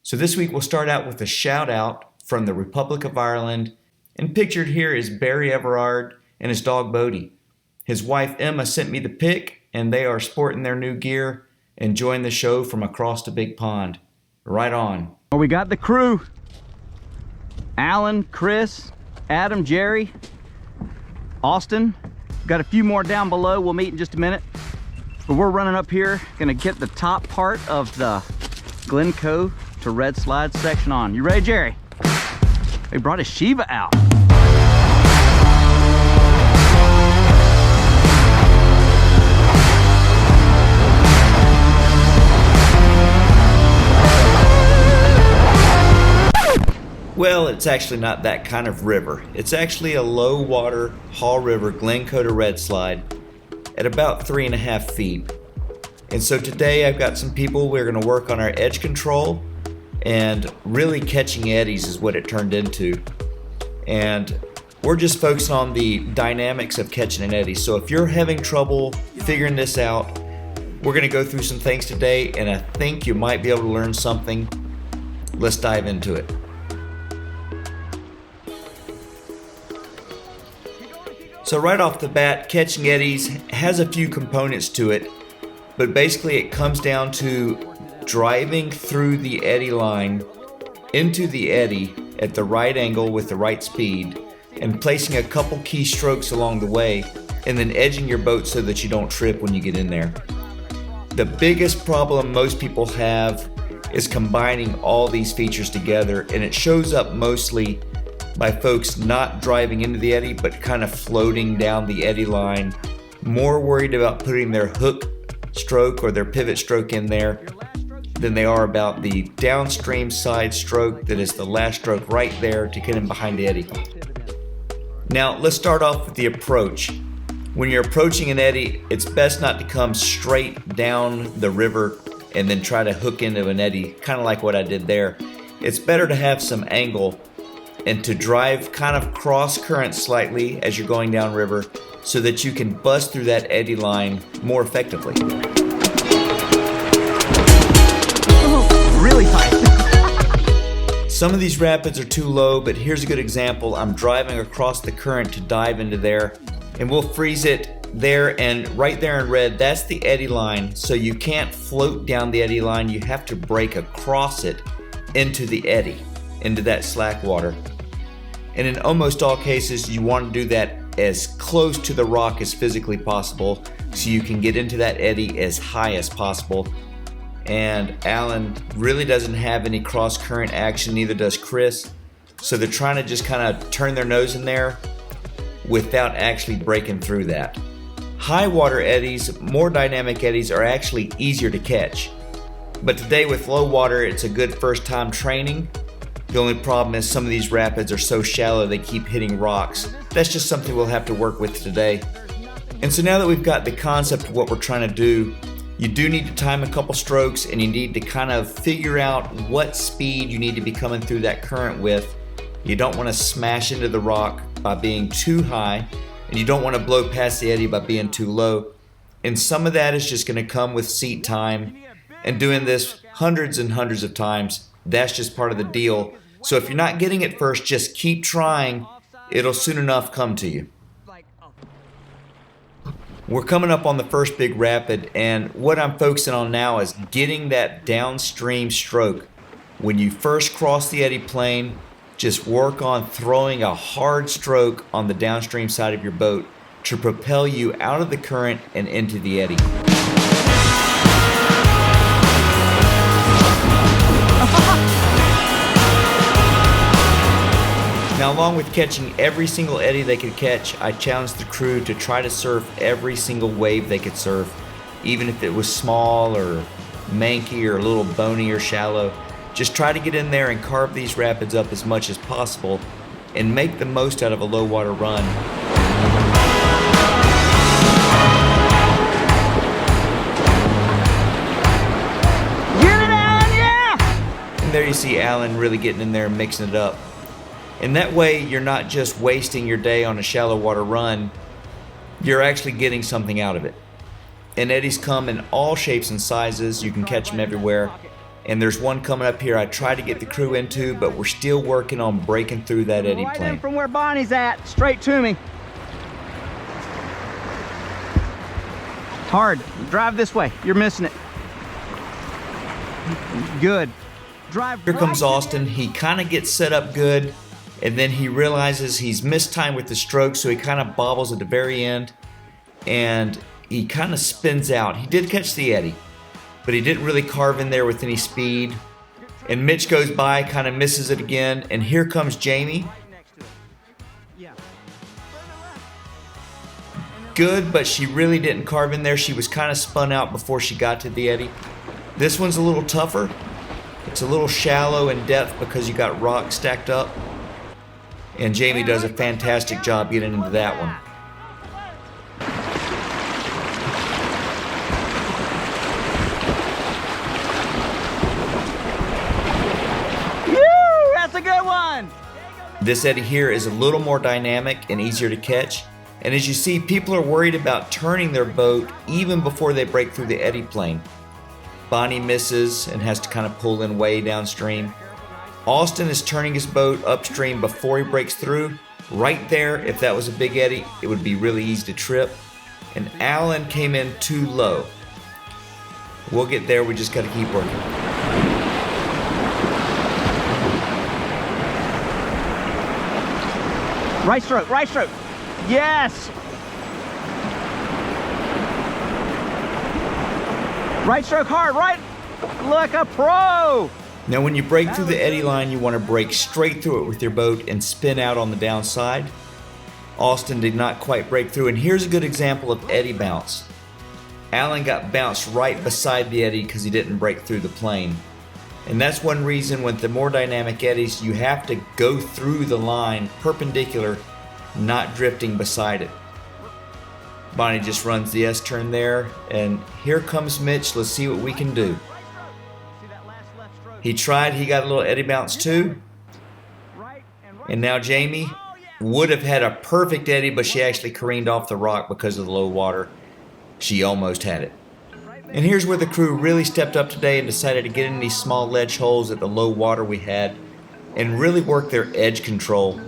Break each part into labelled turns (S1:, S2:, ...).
S1: So this week we'll start out with a shout out from the Republic of Ireland, and pictured here is Barry Everard and his dog Bodie. His wife Emma sent me the pic, and they are sporting their new gear, enjoying the show from across the big pond. Right on.
S2: Well, we got the crew. Alan, Chris, Adam, Jerry, Austin. Got a few more down below. We'll meet in just a minute. But we're running up here, gonna get the top part of the Glen Cove to Red Slide section on. You ready, Jerry? They brought a Shiva out.
S1: Well, it's actually not that kind of river. It's actually a low water Haw River Glen Cove to Red Slide at about 3.5 feet. And so today I've got some people, we're going to work on our edge control, and really catching eddies is what it turned into. And we're just focusing on the dynamics of catching an eddy. So if you're having trouble figuring this out, we're going to go through some things today, and I think you might be able to learn something. Let's dive into it. So right off the bat, catching eddies has a few components to it, but basically it comes down to driving through the eddy line into the eddy at the right angle with the right speed, and placing a couple key strokes along the way, and then edging your boat so that you don't trip when you get in there. The biggest problem most people have is combining all these features together, and it shows up mostly by folks not driving into the eddy but kind of floating down the eddy line, more worried about putting their hook stroke or their pivot stroke in there than they are about the downstream side stroke that is the last stroke right there to get in behind the eddy. Now let's start off with the approach. When you're approaching an eddy, it's best not to come straight down the river and then try to hook into an eddy, kind of like what I did there. It's better to have some angle and to drive kind of cross current slightly as you're going down river so that you can bust through that eddy line more effectively.
S2: Oh, really high.
S1: Some of these rapids are too low, but here's a good example. I'm driving across the current to dive into there, and we'll freeze it there, and right there in red, that's the eddy line. So you can't float down the eddy line, you have to break across it into the eddy, into that slack water. And in almost all cases, you want to do that as close to the rock as physically possible so you can get into that eddy as high as possible. And Alan really doesn't have any cross current action, neither does Chris. So they're trying to just kind of turn their nose in there without actually breaking through that. High water eddies, more dynamic eddies, are actually easier to catch. But today with low water, it's a good first time training. The only problem is some of these rapids are so shallow they keep hitting rocks. That's just something we'll have to work with today. And so now that we've got the concept of what we're trying to do, you do need to time a couple strokes, and you need to kind of figure out what speed you need to be coming through that current with. You don't want to smash into the rock by being too high, and you don't want to blow past the eddy by being too low. And some of that is just going to come with seat time, and doing this hundreds and hundreds of times. That's just part of the deal. So if you're not getting it first, just keep trying. It'll soon enough come to you. We're coming up on the first big rapid, and what I'm focusing on now is getting that downstream stroke. When you first cross the eddy plane, just work on throwing a hard stroke on the downstream side of your boat to propel you out of the current and into the eddy. Now, along with catching every single eddy they could catch, I challenged the crew to try to surf every single wave they could surf, even if it was small or manky or a little bony or shallow. Just try to get in there and carve these rapids up as much as possible and make the most out of a low water run.
S2: Get it, Alan, yeah!
S1: And there you see Alan really getting in there and mixing it up. And that way you're not just wasting your day on a shallow water run, you're actually getting something out of it. And eddies come in all shapes and sizes, you can catch them everywhere. And there's one coming up here I tried to get the crew into, but we're still working on breaking through that eddy
S2: Right
S1: plane.
S2: in from where Bonnie's at, straight to me. Hard, drive this way, you're missing it. Good. Drive.
S1: Here comes Austin. He kind of gets set up good, and then he realizes he's mistimed with the stroke, so he kind of bobbles at the very end, and he kind of spins out. He did catch the eddy, but he didn't really carve in there with any speed. And Mitch goes by, kind of misses it again, and here comes Jamie. Good, but she really didn't carve in there. She was kind of spun out before she got to the eddy. This one's a little tougher. It's a little shallow in depth because you got rocks stacked up. And Jamie does a fantastic job getting into that one.
S2: Woo, that's a good one.
S1: This eddy here is a little more dynamic and easier to catch. And as you see, people are worried about turning their boat even before they break through the eddy plane. Bonnie misses and has to kind of pull in way downstream. Austin is turning his boat upstream before he breaks through. Right there, if that was a big eddy, it would be really easy to trip. And Alan came in too low. We'll get there, we just got to keep working.
S2: Right stroke, right stroke. Yes! Right stroke hard, right? Look, a pro!
S1: Now when you break through the eddy line, you want to break straight through it with your boat and spin out on the downside. Austin did not quite break through, and here's a good example of eddy bounce. Alan got bounced right beside the eddy because he didn't break through the plane. And that's one reason with the more dynamic eddies, you have to go through the line perpendicular, not drifting beside it. Bonnie just runs the S-turn there, and here comes Mitch. Let's see what we can do. He tried, he got a little eddy bounce too. And now Jamie would have had a perfect eddy, but she actually careened off the rock because of the low water. She almost had it. And here's where the crew really stepped up today and decided to get in these small ledge holes at the low water we had and really work their edge control.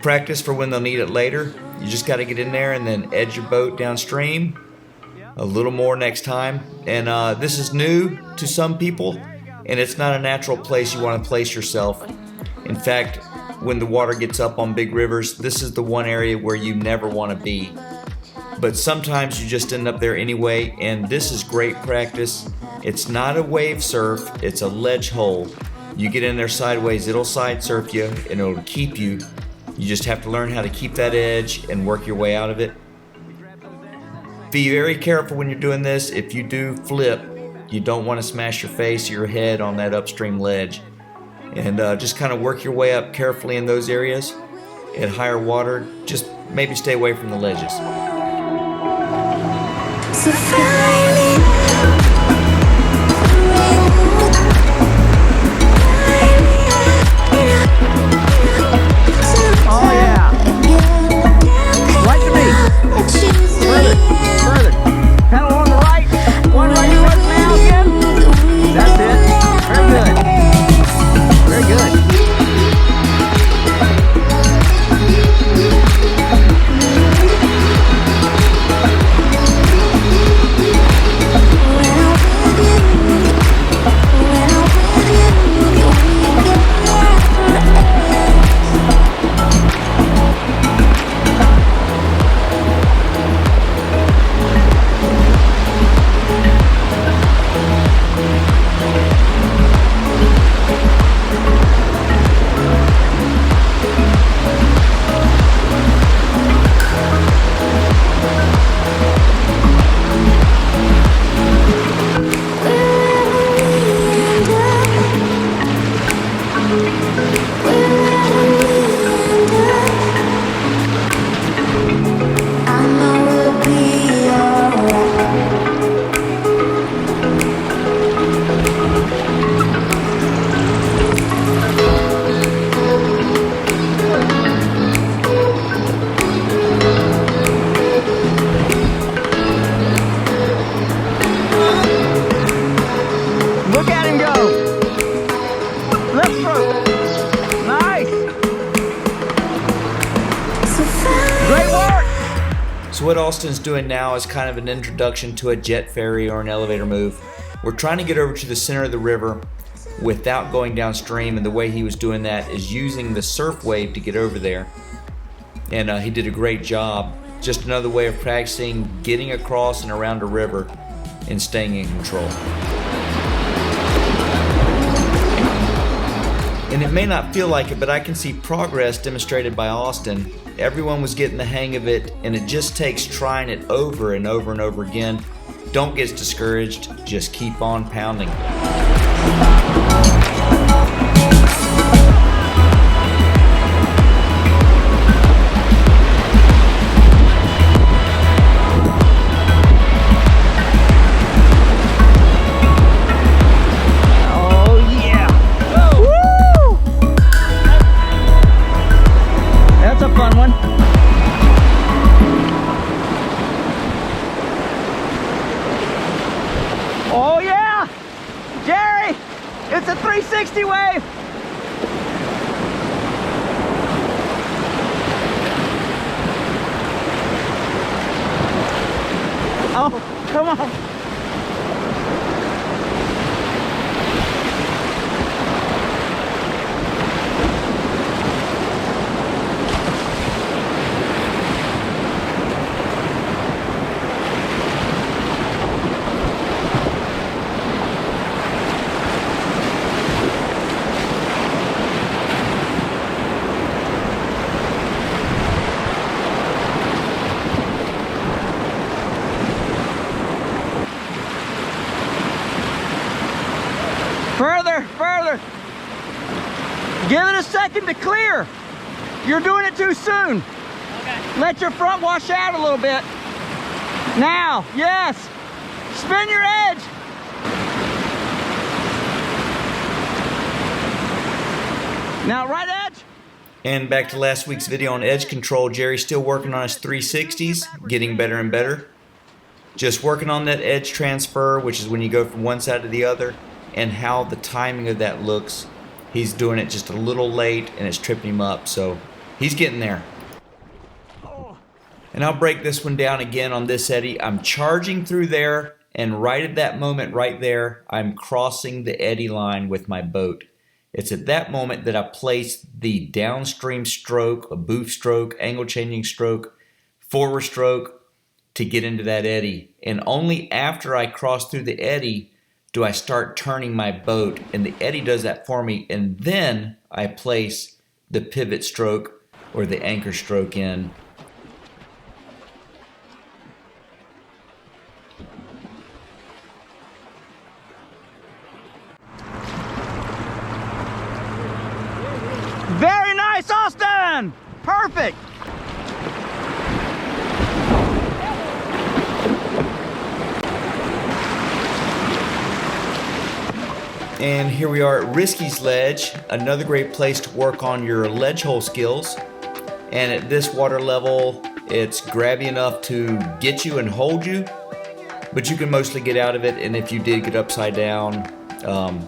S1: Practice for when they'll need it later. You just got to get in there and then edge your boat downstream a little more next time. And this is new to some people, and it's not a natural place you want to place yourself. In fact, when the water gets up on big rivers, this is the one area where you never want to be. But sometimes you just end up there anyway, and this is great practice. It's not a wave surf, it's a ledge hole. You get in there sideways, it'll side surf you, and it'll keep you. You just have to learn how to keep that edge and work your way out of it. Be very careful when you're doing this. If you do flip, you don't want to smash your face or your head on that upstream ledge. And just kind of work your way up carefully in those areas. At higher water, just maybe stay away from the ledges.
S2: Oh yeah. Right to me. Further, further. Pedal on the right. One right foot now again. That's it. Very good. Very good.
S1: So what Austin's doing now is kind of an introduction to a jet ferry or an elevator move. We're trying to get over to the center of the river without going downstream, and the way he was doing that is using the surf wave to get over there. And he did a great job. Just another way of practicing getting across and around a river and staying in control. And it may not feel like it, but I can see progress demonstrated by Austin. Everyone was getting the hang of it, and it just takes trying it over and over and over again. Don't get discouraged, just keep on pounding.
S2: Oh yeah! Jerry! It's a 360 wave! Oh, come on! Further, further. Give it a second to clear. You're doing it too soon. Okay. Let your front wash out a little bit. Now, yes. Spin your edge. Now, right edge.
S1: And back to last week's video on edge control. Jerry's still working on his 360s, getting better and better. Just working on that edge transfer, which is when you go from one side to the other, and how the timing of that looks. He's doing it just a little late and it's tripping him up, so he's getting there. And I'll break this one down again on this eddy. I'm charging through there, and right at that moment right there, I'm crossing the eddy line with my boat. It's at that moment that I place the downstream stroke, a boof stroke, angle changing stroke, forward stroke to get into that eddy. And only after I cross through the eddy do I start turning my boat, and the eddy does that for me, and then I place the pivot stroke or the anchor stroke in.
S2: Very nice, Austin! Perfect!
S1: And here we are at Risky's Ledge, another great place to work on your ledge hole skills. And at this water level, it's grabby enough to get you and hold you, but you can mostly get out of it, and if you did get upside down,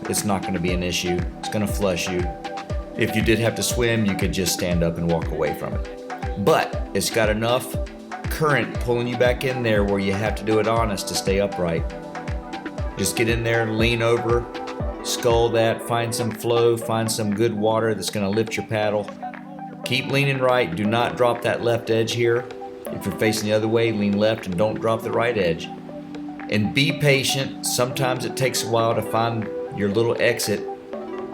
S1: it's not going to be an issue. It's going to flush you. If you did have to swim, you could just stand up and walk away from it. But it's got enough current pulling you back in there where you have to do it honest to stay upright. Just get in there, lean over, scull that, find some flow, find some good water that's going to lift your paddle. Keep leaning right. Do not drop that left edge here. If you're facing the other way, lean left and don't drop the right edge. And be patient. Sometimes it takes a while to find your little exit,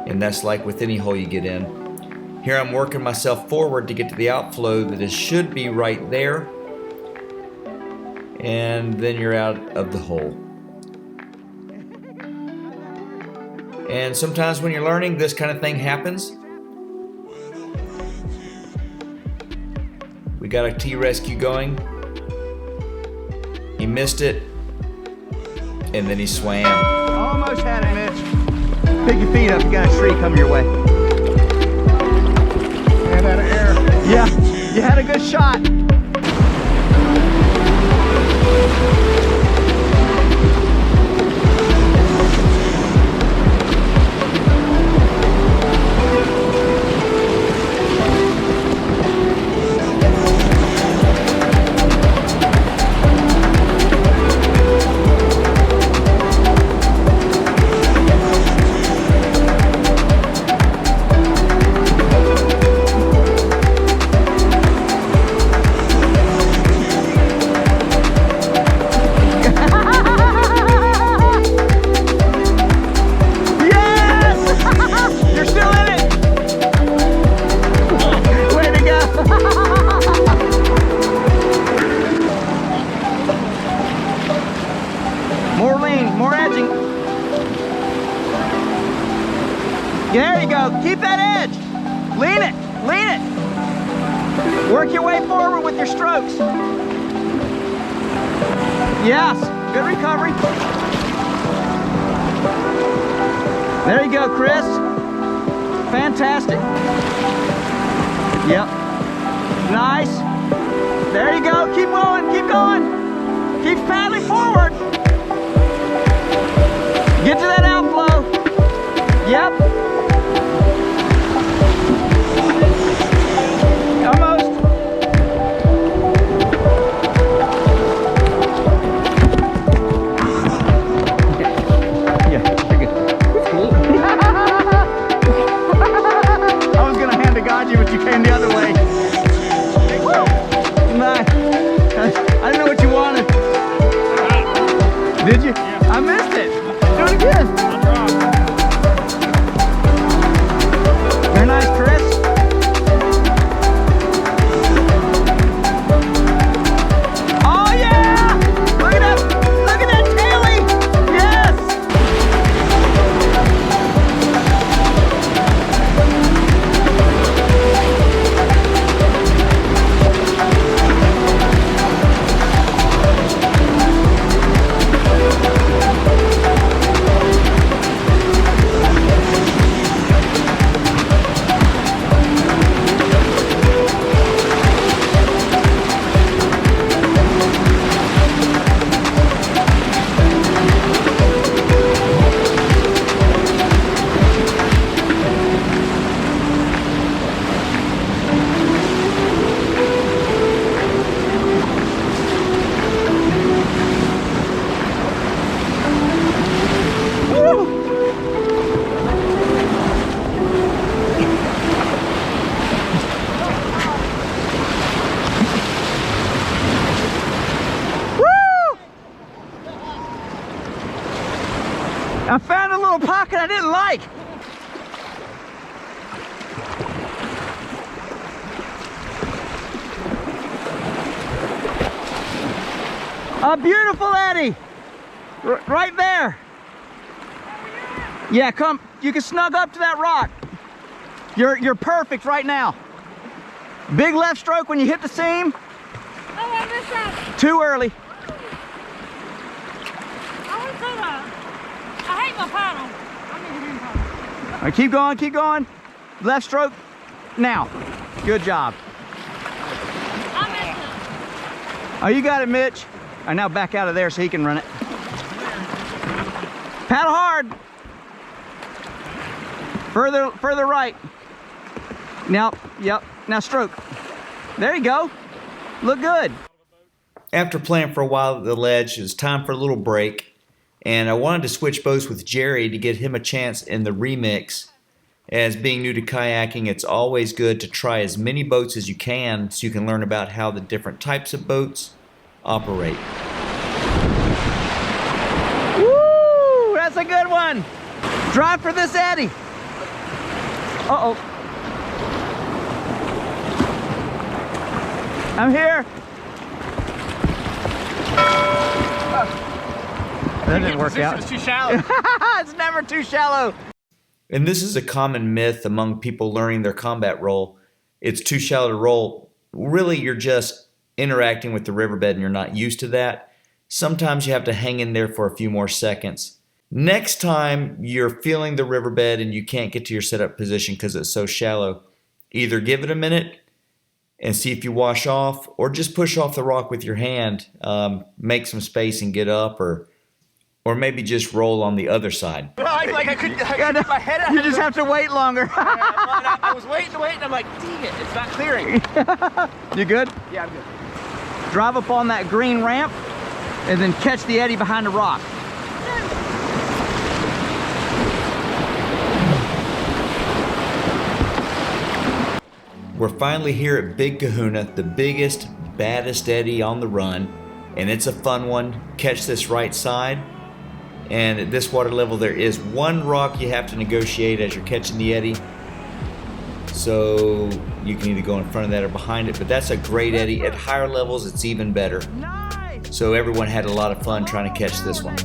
S1: and that's like with any hole you get in. Here I'm working myself forward to get to the outflow that it should be right there, and then you're out of the hole. And sometimes when you're learning, this kind of thing happens. We got a T-rescue going. He missed it, and then he swam.
S2: Almost had it, Mitch. Pick your feet up, you got a tree coming your way.
S3: And out of air.
S2: Yeah, you had a good shot. There you go. Keep that edge. Lean it. Lean it. Work your way forward with your strokes. Yes. Good recovery. There you go, Chris. Fantastic. Yep. Nice. There you go. Keep going. Keep going. Keep paddling forward. Get to that outflow. Yep. Almost. Yeah, you're good. Cool. I was gonna hand to God you, but you came the other way. Nice. I didn't know what you wanted. Did you? Yeah. I missed it. Do it again. Very nice, Chris. Oh yeah! Look at that! Look at that tailing! Yes! I found a little pocket I didn't like. A beautiful eddy. Right there. Yeah, come. You can snug up to that rock. You're perfect right now. Big left stroke when you hit the seam.
S3: Oh, I missed that.
S2: Too early.
S3: I hate my paddle. I need a hand paddle.
S2: All right, keep going, keep going. Left stroke, now. Good job.
S3: I missed it.
S2: Oh, you got it, Mitch. All right, now back out of there so he can run it. Paddle hard. Further right. Now, yep, now stroke. There you go. Look good.
S1: After playing for a while at the ledge, it was time for a little break. And I wanted to switch boats with Jerry to get him a chance in the remix. As being new to kayaking, it's always good to try as many boats as you can so you can learn about how the different types of boats operate.
S2: Woo! That's a good one. Drive for this eddy. Uh-oh. I'm here. That didn't work out.
S4: It's too shallow.
S2: It's never too shallow.
S1: And this is a common myth among people learning their combat role. It's too shallow to roll. Really, you're just interacting with the riverbed and you're not used to that. Sometimes you have to hang in there for a few more seconds. Next time you're feeling the riverbed and you can't get to your setup position because it's so shallow, either give it a minute and see if you wash off, or just push off the rock with your hand, make some space and get up, or maybe just roll on the other side.
S4: Well, I couldn't get my head out.
S2: You just have to wait longer.
S4: I was waiting, and I'm like, dang it, it's not clearing.
S2: You good?
S4: Yeah, I'm good.
S2: Drive up on that green ramp and then catch the eddy behind the rock.
S1: We're finally here at Big Kahuna, the biggest, baddest eddy on the run, and it's a fun one. Catch this right side, and at this water level there is one rock you have to negotiate as you're catching the eddy. So you can either go in front of that or behind it, but that's a great eddy. At higher levels it's even better. So everyone had a lot of fun trying to catch this one.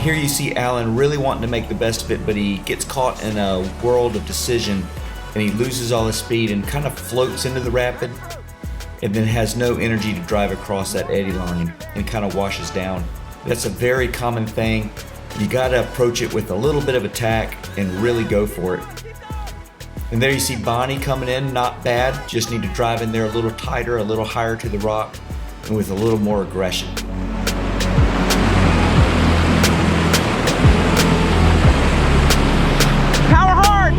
S1: here you see Alan really wanting to make the best of it, but he gets caught in a world of decision and he loses all his speed and kind of floats into the rapid and then has no energy to drive across that eddy line and kind of washes down. That's a very common thing. You gotta approach it with a little bit of attack and really go for it. And there you see Bonnie coming in, not bad, just need to drive in there a little tighter, a little higher to the rock, and with a little more aggression.
S2: Power hard!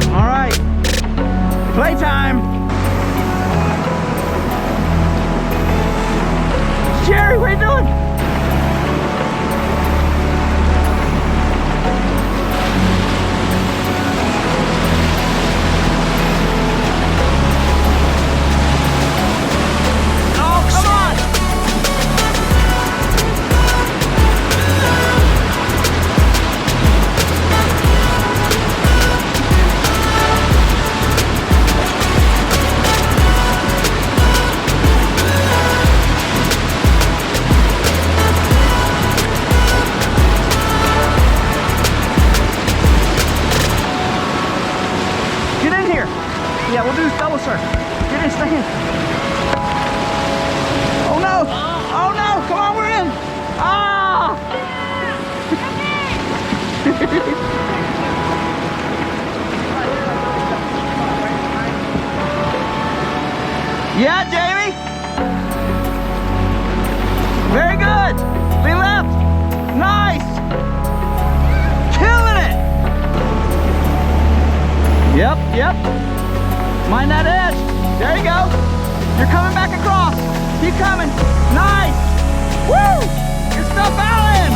S2: All right, playtime. Jerry, what are you doing? Oh, come on! Yeah, we'll do double surf. Get in, stay in. Oh no! Oh no! Come on, we're in! Ah! Yeah, Jamie! Very good! Lean left! Nice! Killing it! Yep. Mind that edge. There you go. You're coming back across. Keep coming. Nice. Woo! Good stuff, Alan.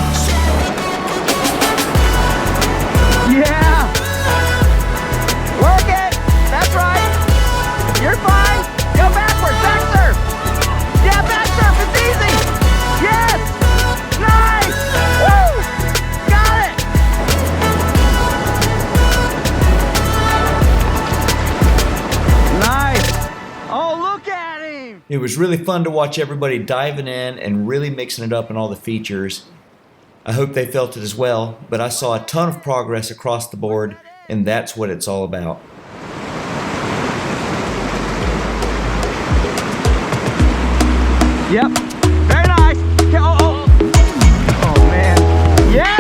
S2: Yeah. Work it. That's right. You're fine. Go backwards. Back surf. Yeah, back surf. It's easy. Yes. Nice. Woo! Got it. Oh, look at him!
S1: It was really fun to watch everybody diving in and really mixing it up in all the features. I hope they felt it as well, but I saw a ton of progress across the board, and that's what it's all about.
S2: Yep, very nice. Okay, oh man. Yes!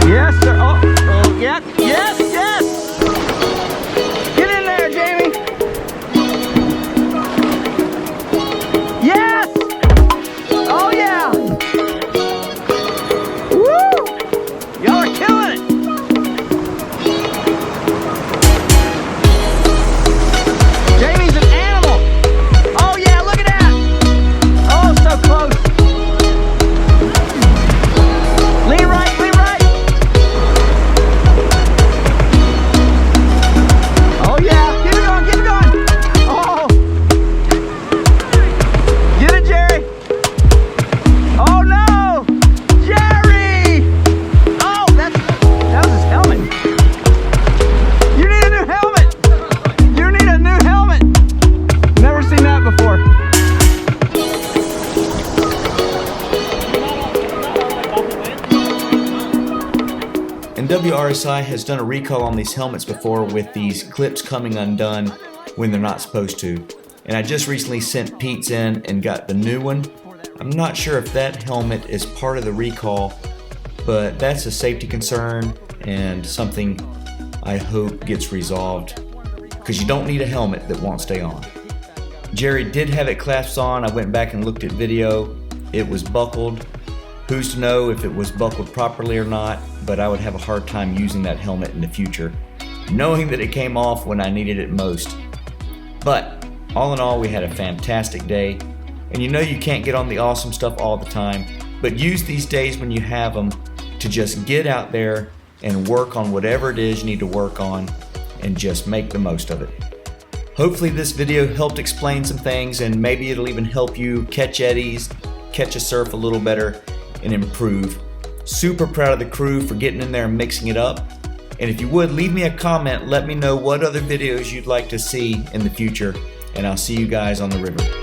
S2: Yes, sir. Oh, yeah. Yes. Get in there, Jamie. Yes. Oh, yeah. Woo. Y'all are killing it. Jamie's an animal. Oh, yeah, look at that. Oh, so close. Lean right. Oh yeah, keep it going. Oh, get it, Jerry. Oh no, Jerry. Oh, that was his helmet. You need a new helmet. Never seen that before.
S1: And WRSI has done a recall on these helmets before with these clips coming undone when they're not supposed to. And I just recently sent Pete's in and got the new one. I'm not sure if that helmet is part of the recall, but that's a safety concern and something I hope gets resolved, because you don't need a helmet that won't stay on. Jerry did have it clasped on. I went back and looked at video. It was buckled. Who's to know if it was buckled properly or not, but I would have a hard time using that helmet in the future, knowing that it came off when I needed it most. But all in all, we had a fantastic day. And you know you can't get on the awesome stuff all the time, but use these days when you have them to just get out there and work on whatever it is you need to work on and just make the most of it. Hopefully this video helped explain some things, and maybe it'll even help you catch eddies, catch a surf a little better, and improve. Super proud of the crew for getting in there and mixing it up. And if you would, leave me a comment, let me know what other videos you'd like to see in the future, and I'll see you guys on the river.